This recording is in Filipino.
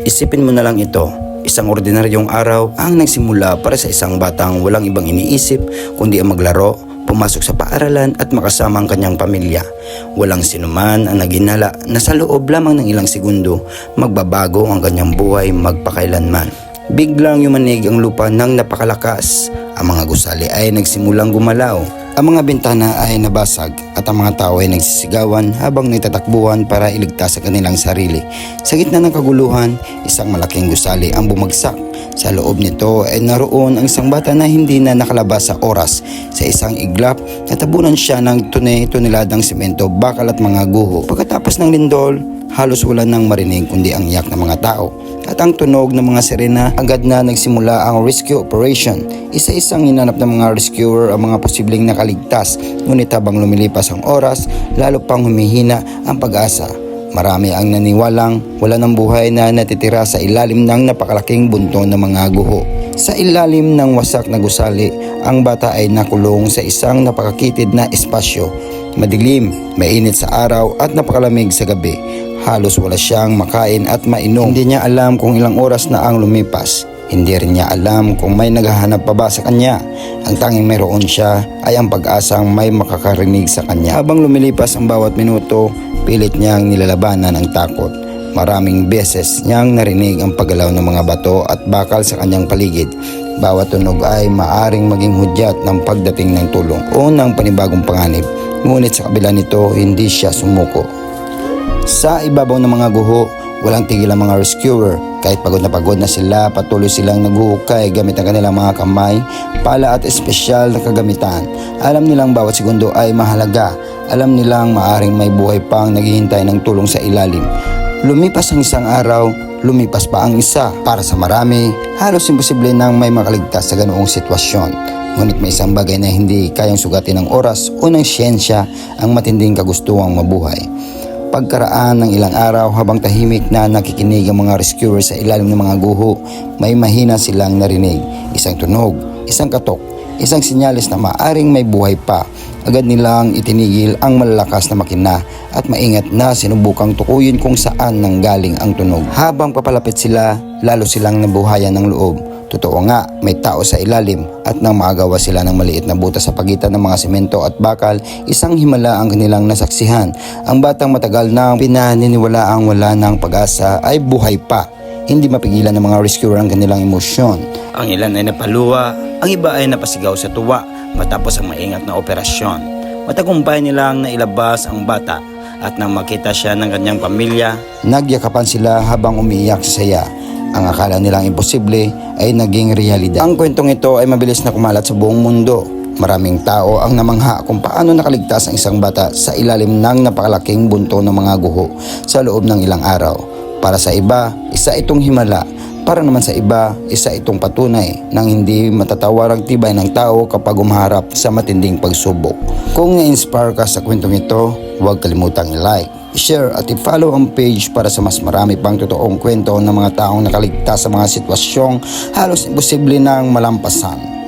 Isipin mo na lang ito, isang ordinaryong araw ang nagsimula para sa isang batang walang ibang iniisip kundi ang maglaro, pumasok sa paaralan at makasama ang kanyang pamilya. Walang sinuman ang naghinala na sa loob lamang ng ilang segundo, magbabago ang kanyang buhay magpakailanman. Biglang yumanig ang lupa ng napakalakas. Ang mga gusali ay nagsimulang gumalaw. Ang mga bintana ay nabasag at ang mga tao ay nagsisigawan habang nagtatakbuhan para iligtas ang kanilang sarili. Sa gitna ng kaguluhan, isang malaking gusali ang bumagsak. Sa loob nito ay naroon ang isang bata na hindi na nakalabas sa oras. Sa isang iglap, natabunan siya ng toneladang semento, bakal at mga guho. Pagkatapos ng lindol, halos wala nang marinig kundi ang iyak ng mga tao at ang tunog ng mga sirena. Agad na nagsimula ang rescue operation. Isa-isang hinanap ng mga rescuer ang mga posibleng nakaligtas, ngunit habang lumilipas ang oras, lalo pang humihina ang pag-asa. Marami ang naniwalang wala ng buhay na natitira sa ilalim ng napakalaking bunto ng mga guho. Sa ilalim ng wasak na gusali, ang bata ay nakulong sa isang napakakitid na espasyo. Madilim, mainit sa araw at napakalamig sa gabi. Halos wala siyang makain at mainom. Hindi niya alam kung ilang oras na ang lumipas. Hindi rin niya alam kung may naghahanap pa ba sa kanya. Ang tanging mayroon siya ay ang pag-asang may makakarinig sa kanya. Habang lumilipas ang bawat minuto, pilit niyang nilalabanan ang takot. Maraming beses niyang narinig ang paggalaw ng mga bato at bakal sa kanyang paligid. Bawat tunog ay maaring maging hudyat ng pagdating ng tulong o ng panibagong panganib. Ngunit sa kabila nito, hindi siya sumuko. Sa ibabaw ng mga guho, walang tigil ang mga rescuer. Kahit pagod na sila, patuloy silang naghuhukay gamit ang kanilang mga kamay, pala at espesyal na kagamitan. Alam nilang bawat segundo ay mahalaga. Alam nilang maaring may buhay pang naghihintay ng tulong sa ilalim. Lumipas ang isang araw, lumipas pa ang isa. Para sa marami, halos imposible nang may makaligtas sa ganoong sitwasyon. Ngunit may isang bagay na hindi kayang sugatin ng oras o ng siyensya, ang matinding kagustuhang mabuhay. Pagkaraan ng ilang araw habang tahimik na nakikinig ang mga rescuer sa ilalim ng mga guho, may mahina silang narinig. Isang tunog, isang katok, isang sinyalis na maaring may buhay pa. Agad nilang itinigil ang malalakas na makina at maingat na sinubukang tukuyin kung saan nanggaling ang tunog. Habang papalapit sila, lalo silang nabuhayan ng loob. Totoo nga, may tao sa ilalim at nang maagawa sila ng maliit na butas sa pagitan ng mga semento at bakal, isang himala ang kanilang nasaksihan. Ang batang matagal na pinaniniwalaang wala ng pag-asa ay buhay pa. Hindi mapigilan ng mga rescuer ang kanilang emosyon. Ang ilan ay napaluwa, ang iba ay napasigaw sa tuwa matapos ang maingat na operasyon. Matagumpay nilang nailabas ang bata at nang makita siya ng kanyang pamilya, nagyakapan sila habang umiiyak sa saya. Ang akala nilang imposible ay naging realidad. Ang kwentong ito ay mabilis na kumalat sa buong mundo. Maraming tao ang namangha kung paano nakaligtas ang isang bata sa ilalim ng napakalaking bunto ng mga guho sa loob ng ilang araw. Para sa iba, isa itong himala. Para naman sa iba, isa itong patunay ng hindi matatawarang tibay ng tao kapag umaharap sa matinding pagsubok. Kung na-inspire ka sa kwentong ito, huwag kalimutang i-like, i-share at i-follow ang page para sa mas marami pang totoong kwento ng mga taong nakaligtas sa mga sitwasyong halos imposible nang malampasan.